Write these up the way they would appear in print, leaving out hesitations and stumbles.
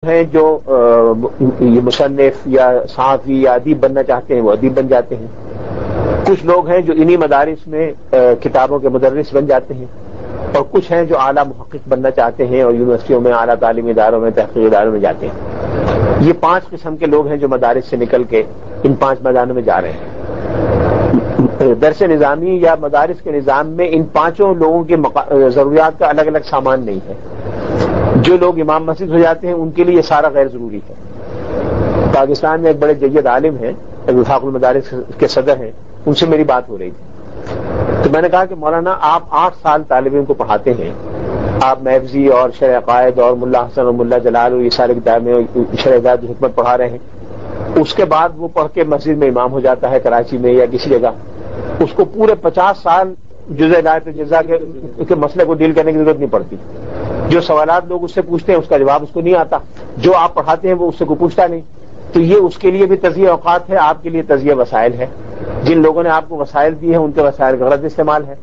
ہیں جو یہ مصنف یا صحافی یا ادیب بننا چاہتے ہیں وہ ادیب بن جاتے ہیں. کچھ لوگ ہیں جو انہی مدارس میں کتابوں کے مدرس بن جاتے ہیں، اور کچھ ہیں جو اعلیٰ محقق بننا چاہتے ہیں اور یونیورسٹیوں میں اعلیٰ تعلیمی اداروں میں تحقیقی اداروں میں جاتے ہیں. یہ 5 قسم کے لوگ ہیں جو مدارس سے نکل کے ان 5 میدانوں میں جا رہے ہیں. درس نظامی یا مدارس کے نظام میں ان 5 لوگوں کی ضروریات کا الگ الگ سامان نہیں ہے. جو لوگ امام مسجد ہو جاتے ہیں ان کے لیے یہ سارا غیر ضروری ہے. پاکستان میں ایک بڑے جید عالم ہیں، وفاق المدارس کے صدر ہیں، ان سے میری بات ہو رہی تھی. تو میں نے کہا کہ مولانا آپ 8 سال طالب علم کو پڑھاتے ہیں، آپ محفظی اور شرح عقائد اور ملا حسن اور ملا جلال اور یہ سارے کتابیں شرح ہدایت الحکمت پڑھا رہے ہیں. اس کے بعد وہ پڑھ کے مسجد میں امام ہو جاتا ہے کراچی میں یا کسی جگہ. اس کو پورے 50 سال جزء ہدایت الجزا کے مسئلے کو ڈیل کرنے کی ضرورت نہیں پڑتی. جو سوالات لوگ اس سے پوچھتے ہیں اس کا جواب اس کو نہیں آتا، جو آپ پڑھاتے ہیں وہ اس سے کوئی پوچھتا نہیں. تو یہ اس کے لیے بھی تزیہ اوقات ہے، آپ کے لیے تزیہ وسائل ہے. جن لوگوں نے آپ کو وسائل دیے ہیں ان کے وسائل کا غلط استعمال ہے.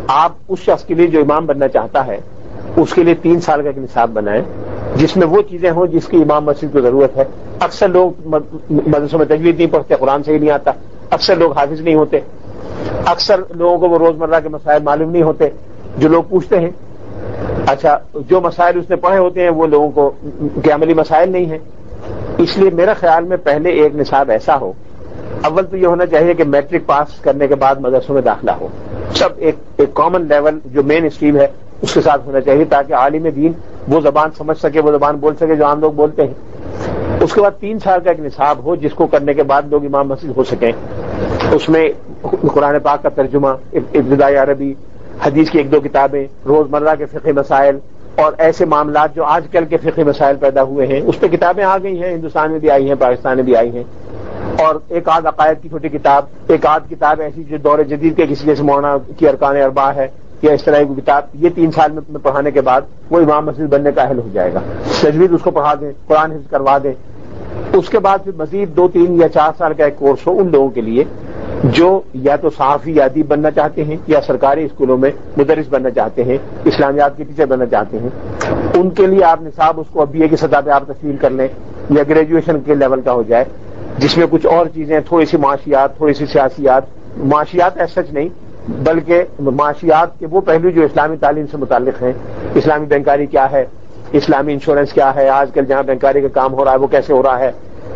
آپ اس شخص کے لیے جو امام بننا چاہتا ہے اس کے لیے 3 سال کا ایک نصاب بنائیں جس میں وہ چیزیں ہوں جس کی امام مسجد کو ضرورت ہے. اکثر لوگ مدرسوں میں تجوید نہیں پڑھتے، قرآن صحیح نہیں آتا، اکثر لوگ حافظ نہیں ہوتے، اکثر لوگوں کو وہ روزمرہ کے مسائل معلوم نہیں ہوتے جو لوگ پوچھتے ہیں. اچھا، جو مسائل اس نے پڑھے ہوتے ہیں وہ لوگوں کو کے عملی مسائل نہیں ہیں. اس لیے میرا خیال میں پہلے ایک نصاب ایسا ہو. اول تو یہ ہونا چاہیے کہ میٹرک پاس کرنے کے بعد مدرسوں میں داخلہ ہو. سب ایک کامن لیول جو مین اسٹریم ہے اس کے ساتھ ہونا چاہیے تاکہ عالم دین وہ زبان سمجھ سکے، وہ زبان بول سکے جو عام لوگ بولتے ہیں. اس کے بعد 3 سال کا ایک نصاب ہو جس کو کرنے کے بعد لوگ امام مسجد ہو سکیں. اس میں قرآن پاک کا ترجمہ، ابتدائی عربی، حدیث کی 1-2 کتابیں، روزمرہ کے فقہی مسائل اور ایسے معاملات جو آج کل کے فقہی مسائل پیدا ہوئے ہیں اس پہ کتابیں آ گئی ہیں، ہندوستان میں بھی آئی ہیں، پاکستان میں بھی آئی ہیں. اور ایک آدھ عقائد کی چھوٹی کتاب، ایک آدھ کتاب ایسی جو دور جدید کے کسی جیسے مولانا کی ارکان اربعہ ہے یا اس طرح کی کتاب، یہ 3 سال میں پڑھانے کے بعد وہ امام مسجد بننے کا اہل ہو جائے گا. تجوید اس کو پڑھا دیں، قرآن حفظ کروا دیں. اس کے بعد پھر مزید 2, 3 یا 4 سال کا ایک کورس ہو ان لوگوں کے لیے جو یا تو صحافی یا ادیب بننا چاہتے ہیں یا سرکاری اسکولوں میں مدرس بننا چاہتے ہیں، اسلامیات کے ٹیچر بننا چاہتے ہیں. ان کے لیے آپ نصاب اس کو اب BA کی سطح پہ آپ تشکیل کر لیں یا گریجویشن کے لیول کا ہو جائے جس میں کچھ اور چیزیں، تھوڑی سی معاشیات، تھوڑی سی سیاسیات، معاشیات ایسا سچ نہیں بلکہ معاشیات کے وہ پہلو جو اسلامی تعلیم سے متعلق ہیں. اسلامی بینکاری کیا ہے، اسلامی انشورنس کیا ہے، آج کل جہاں بینکاری کا کام ہو رہا ہے وہ کیسے ہو رہا ہے،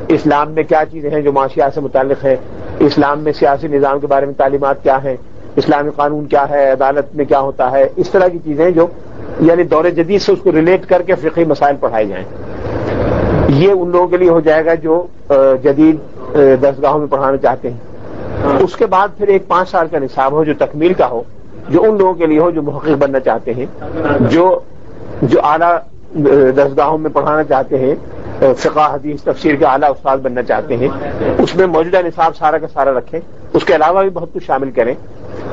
اسلام میں کیا چیزیں ہیں جو معاشیات سے متعلق ہیں، اسلام میں سیاسی نظام کے بارے میں تعلیمات کیا ہیں، اسلامی قانون کیا ہے، عدالت میں کیا ہوتا ہے، اس طرح کی چیزیں جو یعنی دور جدید سے اس کو ریلیٹ کر کے فقہی مسائل پڑھائے جائیں. یہ ان لوگوں کے لیے ہو جائے گا جو جدید درسگاہوں میں پڑھانا چاہتے ہیں. اس کے بعد پھر ایک 5 سال کا نصاب ہو جو تکمیل کا ہو، جو ان لوگوں کے لیے ہو جو محقق بننا چاہتے ہیں، جو اعلیٰ درسگاہوں میں پڑھانا چاہتے ہیں، فقہ حدیث تفسیر کے اعلیٰ استاد بننا چاہتے ہیں. اس میں موجودہ نصاب سارا کا سارا رکھیں، اس کے علاوہ بھی بہت کچھ شامل کریں.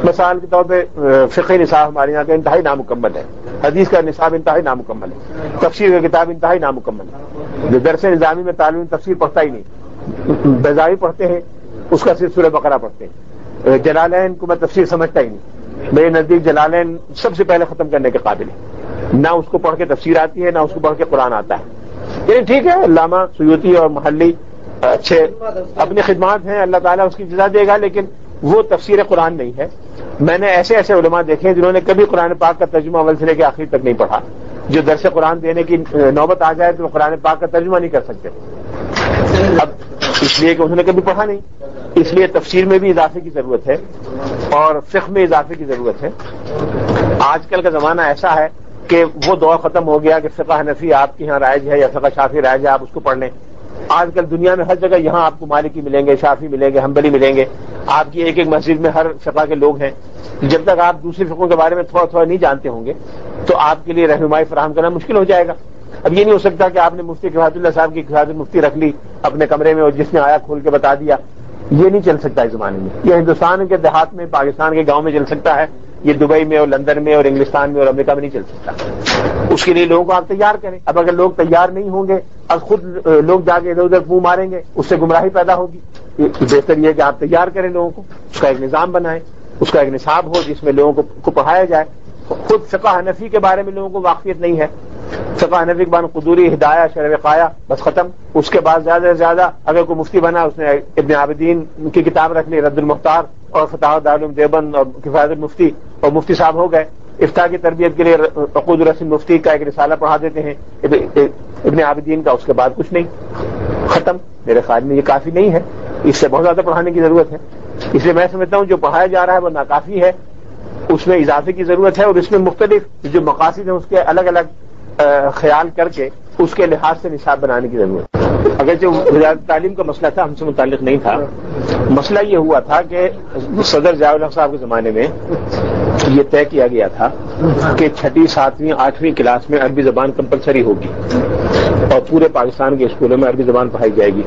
مثال کے طور پہ فقہ نصاب ہمارے یہاں کا انتہائی نامکمل ہے، حدیث کا نصاب انتہائی نامکمل ہے، تفسیر کی کتاب انتہائی نامکمل ہے. جو درس نظامی میں طالب علم تفسیر پڑھتا ہی نہیں، بیضاوی پڑھتے ہیں اس کا صرف سورہ بقرہ پڑھتے ہیں. جلالین کو میں تفسیر سمجھتا ہی نہیں. میرے نزدیک جلالین سب سے پہلے ختم کرنے کے قابل ہے. نہ اس کو پڑھ کے تفسیر آتی ہے، نہ اس کو پڑھ کے قرآن آتا ہے. یعنی ٹھیک ہے، علامہ سیوطی اور محلی اچھے اپنی خدمات ہیں، اللہ تعالیٰ اس کی جزا دے گا، لیکن وہ تفسیر قرآن نہیں ہے. میں نے ایسے علماء دیکھے ہیں جنہوں نے کبھی قرآن پاک کا ترجمہ اول سے لے کے آخر تک نہیں پڑھا. جو درس قرآن دینے کی نوبت آ جائے تو وہ قرآن پاک کا ترجمہ نہیں کر سکتے، اب اس لیے کہ انہوں نے کبھی پڑھا نہیں. اس لیے تفسیر میں بھی اضافے کی ضرورت ہے اور فقہ میں اضافے کی ضرورت ہے. آج کل کا زمانہ ایسا ہے کہ وہ دور ختم ہو گیا کہ فقہ حنفی آپ کے یہاں رائج ہے یا فقہ شافعی رائج ہے آپ اس کو پڑھ لیں. آج کل دنیا میں ہر جگہ یہاں آپ کو مالکی ملیں گے، شافعی ملیں گے، حنبلی ملیں گے. آپ کی ایک مسجد میں ہر فقہ کے لوگ ہیں. جب تک آپ دوسرے فقہوں کے بارے میں تھوڑا نہیں جانتے ہوں گے تو آپ کے لیے رہنمائی فراہم کرنا مشکل ہو جائے گا. اب یہ نہیں ہو سکتا کہ آپ نے مفتی کفایت اللہ صاحب کی کفایت مفتی رکھ لی اپنے کمرے میں اور جس نے آیا کھول کے بتا دیا. یہ نہیں چل سکتا اس زمانے میں. یہ ہندوستان کے دیہات میں، پاکستان کے گاؤں میں چل سکتا ہے، یہ دبئی میں اور لندن میں اور انگلستان میں اور امریکہ میں نہیں چل سکتا. اس کے لیے لوگوں کو آپ تیار کریں. اب اگر لوگ تیار نہیں ہوں گے اور خود لوگ جا کے ادھر ادھر منہ ماریں گے اس سے گمراہی پیدا ہوگی. بہتر یہ کہ آپ تیار کریں لوگوں کو، اس کا ایک نظام بنائیں، اس کا ایک نصاب ہو جس میں لوگوں کو پڑھایا جائے. خود فقہ حنفی کے بارے میں لوگوں کو واقفیت نہیں ہے فقہ حنفی کے بعد قدوری، ہدایہ، شرح وقایہ، بس ختم. اس کے بعد زیادہ سے زیادہ اگر کوئی مفتی بنا اس نے ابن عابدین کی کتاب رکھ لی، رد المختار، اور فتاوی دارالعلوم دیوبند اور کفایت المفتی، اور مفتی صاحب ہو گئے. افتاء کی تربیت کے لیے عقود الرسم مفتی کا ایک رسالہ پڑھا دیتے ہیں ابن عابدین کا، اس کے بعد کچھ نہیں، ختم. میرے خیال میں یہ کافی نہیں ہے، اس سے بہت زیادہ پڑھانے کی ضرورت ہے. اس لیے میں سمجھتا ہوں جو پڑھایا جا رہا ہے وہ ناکافی ہے، اس میں اضافے کی ضرورت ہے، اور اس میں مختلف جو مقاصد ہیں اس کے الگ الگ خیال کر کے اس کے لحاظ سے نصاب بنانے کی ضرورت ہے. اگرچہ وزارت تعلیم کا مسئلہ تھا، ہم سے متعلق نہیں تھا. مسئلہ یہ ہوا تھا کہ صدر ضیاء الحق صاحب کے زمانے میں یہ طے کیا گیا تھا کہ 6ٹھی 7ویں 8ویں کلاس میں عربی زبان کمپلسری ہوگی اور پورے پاکستان کے اسکولوں میں عربی زبان پڑھائی جائے گی.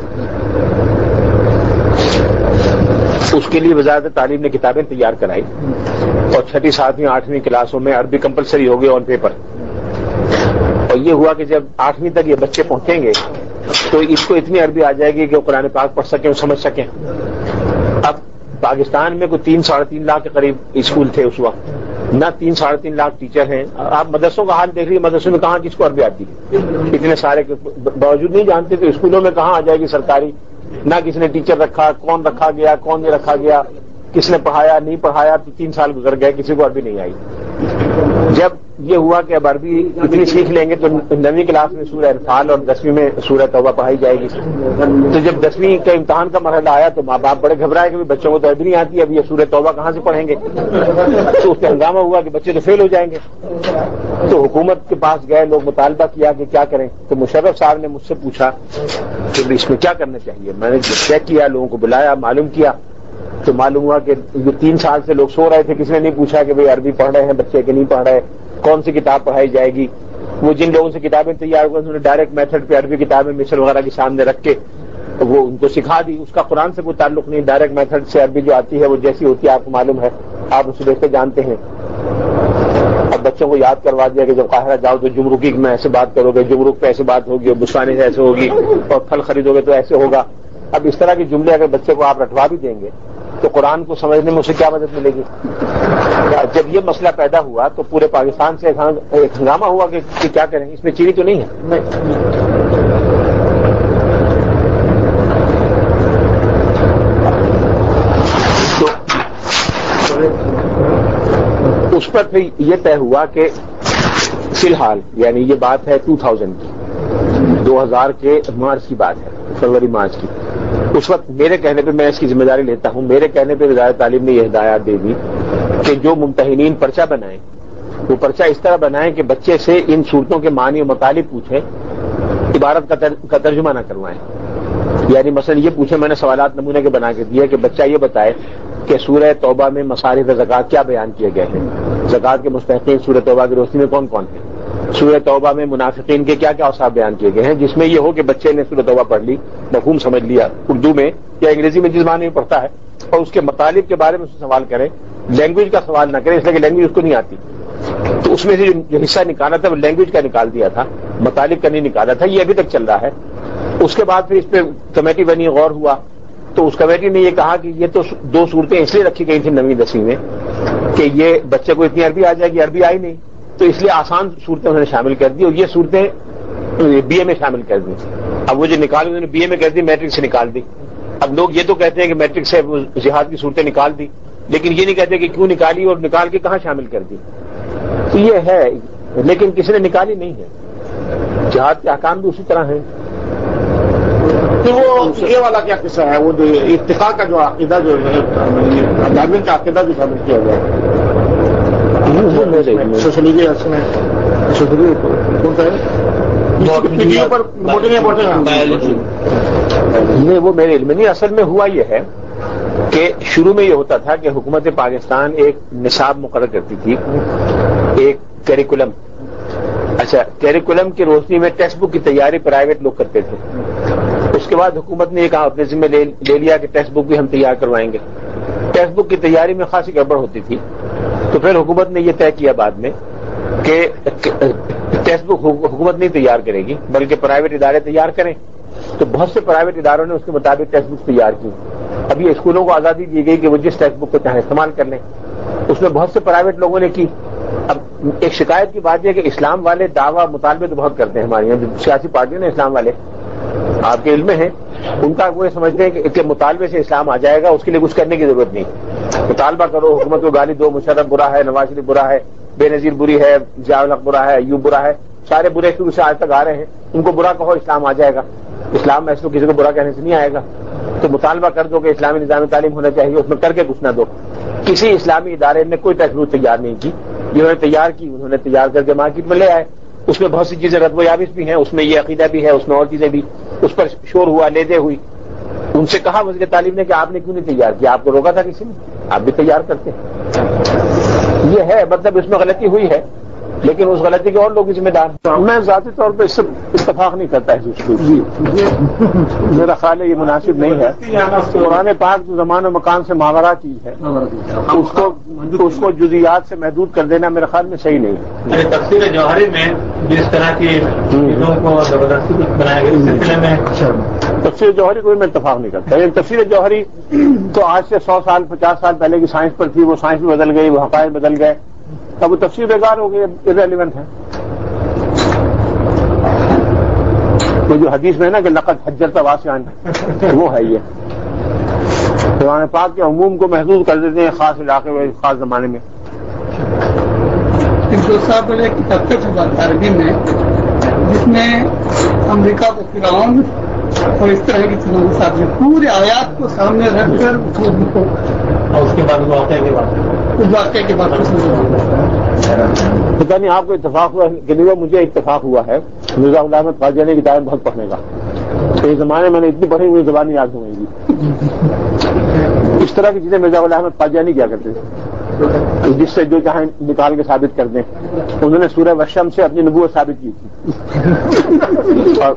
اس کے لیے وزارت تعلیم نے کتابیں تیار کرائی اور 6ٹھی 7ویں 8ویں کلاسوں میں عربی کمپلسری ہوگی آن پیپر. اور یہ ہوا کہ جب 8ویں تک یہ بچے پہنچیں گے تو اس کو اتنی عربی آ جائے گی کہ وہ قرآن پاک پڑھ سکیں اور سمجھ سکیں. اب پاکستان میں کوئی 3-3.5 لاکھ کے قریب اسکول تھے اس وقت، نہ 3-3.5 لاکھ ٹیچر ہیں. آپ مدرسوں کا حال دیکھ لیجیے، مدرسوں میں کہاں کس کو عربی آتی ہے؟ اتنے سارے باوجود نہیں جانتے تو اسکولوں میں کہاں آ جائے گی سرکاری؟ نہ کسی نے ٹیچر رکھا، کون رکھا گیا کون نہیں رکھا گیا، کس نے پڑھایا نہیں پڑھایا. 3 سال گزر گئے، کسی کو عربی نہیں آئی. جب یہ ہوا کہ اب عربی اتنی سیکھ لیں گے تو 9ویں کلاس میں سورہ انفال اور 10ویں میں سورہ توبہ پڑھائی جائے گی. تو جب 10ویں کا امتحان کا مرحلہ آیا تو ماں باپ بڑے گھبرائے کہ بچوں کو تو عربی نہیں آتی، اب یہ سورہ توبہ کہاں سے پڑھیں گے؟ تو اس پہ ہنگامہ ہوا کہ بچے تو فیل ہو جائیں گے. تو حکومت کے پاس گئے لوگ، مطالبہ کیا کہ کیا کریں. تو مشرف صاحب نے مجھ سے پوچھا کہ اس میں کیا کرنا چاہیے. میں نے چیک کیا، لوگوں کو بلایا، معلوم کیا تو معلوم ہوا کہ یہ 3 سال سے لوگ سو رہے تھے. کسی نے نہیں پوچھا کہ بھئی عربی پڑھ رہے ہیں بچے کہ نہیں پڑھ رہے، کون سی کتاب پڑھائی جائے گی. وہ جن لوگوں سے کتابیں تیار ہوئی انہوں نے ڈائریکٹ میتھڈ پہ عربی کتابیں مثل وغیرہ کے سامنے رکھ کے وہ ان کو سکھا دی. اس کا قرآن سے کوئی تعلق نہیں، ڈائریکٹ میتھڈ سے عربی جو آتی ہے وہ جیسی ہوتی ہے آپ کو معلوم ہے، آپ اسے دیکھ کے جانتے ہیں. اب بچوں کو یاد کروا دیا کہ جب قاہرہ جاؤ تو جمرکی میں ایسے بات کرو گے، جمرک پہ ایسے بات ہوگی، اور بسوانے سے ایسے ہوگی، اور پھل خریدو گے تو ایسے ہوگا. اب اس طرح کے جملے اگر بچے کو آپ رٹوا بھی دیں گے تو قرآن کو سمجھنے میں اسے کیا مدد ملے گی؟ جب یہ مسئلہ پیدا ہوا تو پورے پاکستان سے ایک ہنگامہ ہوا کہ کیا کریں، اس میں چیری تو نہیں ہے. تو اس پر پھر یہ طے ہوا کہ فی الحال یعنی یہ بات ہے 2000 کی، 2000 کے مارچ کی بات ہے، فروری مارچ کی. اس وقت میرے کہنے پہ، میں اس کی ذمہ داری لیتا ہوں، میرے کہنے پہ وزارت تعلیم نے یہ ہدایات دے دی کہ جو ممتحنین پرچہ بنائیں وہ پرچہ اس طرح بنائیں کہ بچے سے ان صورتوں کے معنی و مطالب پوچھیں، عبارت کا ترجمہ نہ کروائیں. یعنی مثلا یہ پوچھیں، میں نے سوالات نمونے کے بنا کے دیے کہ بچہ یہ بتائے کہ سورہ توبہ میں مصارف زکوٰۃ کیا بیان کیے گئے ہیں، زکوٰۃ کے مستحقین سورہ توبہ کی روشنی میں کون کون ہیں، سورہ توبہ میں منافقین کے کیا کیا اوصاف بیان کیے گئے ہیں. جس میں یہ ہو کہ بچے نے سورہ توبہ پڑھ لی، مفہوم سمجھ لیا اردو میں یا انگریزی میں جس زبان میں پڑھتا ہے، اور اس کے مطالب کے بارے میں اس سے سوال کرے. لینگویج کا سوال نہ کرے اس لیے کہ لینگویج اس کو نہیں آتی، تو اس میں سے جو حصہ نکالا تھا وہ لینگویج کا نکال دیا تھا، مطالب کا نہیں نکالا تھا. یہ ابھی تک چل رہا ہے. اس کے بعد پھر اس پہ کمیٹی بنی، غور ہوا تو اس کمیٹی نے یہ کہا کہ یہ تو 2 صورتیں اس لیے رکھی گئی تھیں 9ویں 10ویں میں کہ یہ بچے کو اتنی عربی آ جائے گی، عربی آئی نہیں تو اس لیے آسان صورتیں انہوں نے شامل کر دی اور یہ صورتیں بی اے میں شامل کر دی. اب وہ جو نکالی انہوں نے بی اے میں کر دی، میٹرک سے نکال دی. اب لوگ یہ تو کہتے ہیں کہ میٹرک سے جہاد کی صورتیں نکال دی، لیکن یہ نہیں کہتے کہ کیوں نکالی اور نکال کے کہاں شامل کر دی. تو یہ ہے، لیکن کسی نے نکالی نہیں ہے. جہاد کے احکام بھی اسی طرح ہیں. تو وہ یہ والا کیا قصہ ہے، وہ جو اتفاق کا جو عقیدہ جو دارمین کا عقیدہ جو شامل کیا گیا ہے سوشلی کون سا نہیں، وہ میرے علم نہیں. اصل میں ہوا یہ ہے کہ شروع میں یہ ہوتا تھا کہ حکومت پاکستان ایک نصاب مقرر کرتی تھی، ایک کیریکولم. اچھا، کیریکولم کی روشنی میں ٹیکسٹ بک کی تیاری پرائیویٹ لوگ کرتے تھے. اس کے بعد حکومت نے یہ کہا اپنے ذمہ لے لیا کہ ٹیکسٹ بک بھی ہم تیار کروائیں گے. ٹیکسٹ بک کی تیاری میں خاصی گڑبڑ ہوتی تھی، تو پھر حکومت نے یہ طے کیا بعد میں کہ ٹیکسٹ بک حکومت نہیں تیار کرے گی بلکہ پرائیویٹ ادارے تیار کریں. تو بہت سے پرائیویٹ اداروں نے اس کے مطابق ٹیکسٹ بک تیار کی. اب یہ اسکولوں کو آزادی دی گئی کہ وہ جس ٹیکسٹ بک کو چاہے استعمال کر لیں. اس میں بہت سے پرائیویٹ لوگوں نے کی. اب ایک شکایت کی بات یہ کہ اسلام والے دعویٰ مطالبے تو بہت کرتے ہیں ہمارے یہاں سیاسی پارٹیوں نے، اسلام والے آپ کے علم میں ہیں، ان کا وہ سمجھتے ہیں کہ مطالبے سے اسلام آ جائے گا، اس کے لیے کچھ کرنے کی ضرورت نہیں، مطالبہ کرو، حکومت کو گالی دو، مشرف برا ہے، نواز شریف برا ہے، بے نظیر بری ہے، ضیاء الحق برا ہے، ایوب برا ہے، سارے برے شروع سے آج تک آ رہے ہیں، ان کو برا کہو اسلام آ جائے گا، اسلام میں ایسے تو کسی کو برا کہنے سے نہیں آئے گا، تو مطالبہ کر دو کہ اسلامی نظام تعلیم ہونا چاہیے، اس میں کر کے کچھ نہ دو۔ کسی اسلامی ادارے نے کوئی ٹیکسٹ بک تیار نہیں کی، جنہوں نے تیار کی انہوں نے تیار کر کے مارکیٹ میں لے آئے، اس میں بہت سی چیزیں رد و یابس بھی ہیں، اس میں یہ عقیدہ بھی ہے، اس میں اور چیزیں بھی، اس پر شور ہوا، لیدے ہوئی۔ ان سے کہا وزیر تعلیم نے کہ آپ نے کیوں نہیں تیار کیا، آپ کو روکا تھا کسی نے؟ آپ بھی تیار کرتے ہیں۔ یہ ہے مطلب اس میں غلطی ہوئی ہے، لیکن اس غلطی کے اور لوگ ذمہ دار ہیں۔ میں ذاتی طور پہ اس سے اتفاق نہیں کرتا ہے، میرا خیال ہے یہ مناسب نہیں ہے۔ قرآن پاک جو زمان و مکان سے ماورا چیز ہے اس کو جزیات سے محدود کر دینا میرے خیال میں صحیح نہیں ہے۔ تفسیر جوہری میں جس طرح کی چیزوں کو زبردستی بنایا گیا، اس سلسلے میں تفسیر جوہری کو میں اتفاق نہیں کرتا۔ لیکن تفسیر جوہری تو آج سے 100 سال 50 سال پہلے کی سائنس پر تھی، وہ سائنس بھی بدل گئی، وہ حقائق بدل گئے، اب وہ تفسیر بیکار ہو گئی، irrelevant ہے۔ تو جو حدیث میں ہے نا کہ لقد حجرت واسعاً، وہ ہے یہ قرآن پاک کے عموم کو محدود کر دیتے ہیں خاص علاقے میں، خاص زمانے میں۔ صاحب بولے کہ تفسیر عربی میں جس میں امریکہ کو فرعون اور اس طرح کی چیزوں کے ساتھ پورے آیات کو سامنے رکھ کر اور اس کے بعد واقعے کے بعد پتہ نہیں آپ کو اتفاق ہوا کہ نہیں ہوا، مجھے اتفاق ہوا ہے مرزا غلام احمد قادیانی کی کتاب بہت پڑھنے کا۔ اس زمانے میں نے اتنی پڑھی ہوئی زبان نہیں یاد ہوئی گی۔ اس طرح کی چیزیں مرزا غلام احمد قادیانی کیا کرتے تھے، جس سے جو چاہیں نکال کے ثابت کر دیں۔ انہوں نے سورہ والشمس سے اپنی نبوت ثابت کی تھی، اور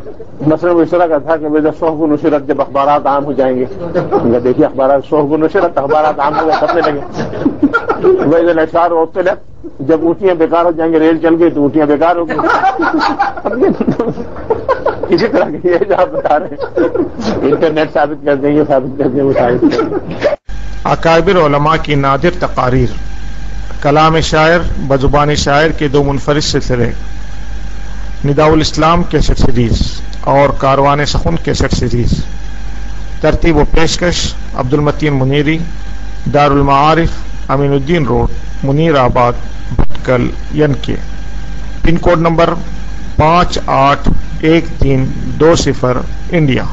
مثلا وہ اس طرح کا تھا کہ ویسے صحف و نشرت جب اخبارات عام ہو جائیں گے، دیکھیے اخبارات صحف و نشرت اخبارات عام ہو گئے، چھپنے لگے۔ ویسے الاشعار و الطلب جب اونٹیاں بیکار ہو جائیں گے، ریل چل گئی تو اونٹیاں بیکار ہو گئی۔ اسی طرح کی یہ جو آپ بتا رہے ہیں، انٹرنیٹ ثابت کر دیں، یہ ثابت کر دیں، وہ ثابت کر دیں۔ اکابر علماء کی نادر تقاریر، کلام شاعر بزبان شاعر کے 2 منفرد سلسلے، نداء الاسلام کیسٹ سیریز اور کاروان سخن کیسٹ سیریز، ترتیب و پیشکش عبد المتین منیری، دار المعارف امین الدین روڈ، منیر آباد، بھٹکل، ینکے، پن کوڈ نمبر 581320، انڈیا۔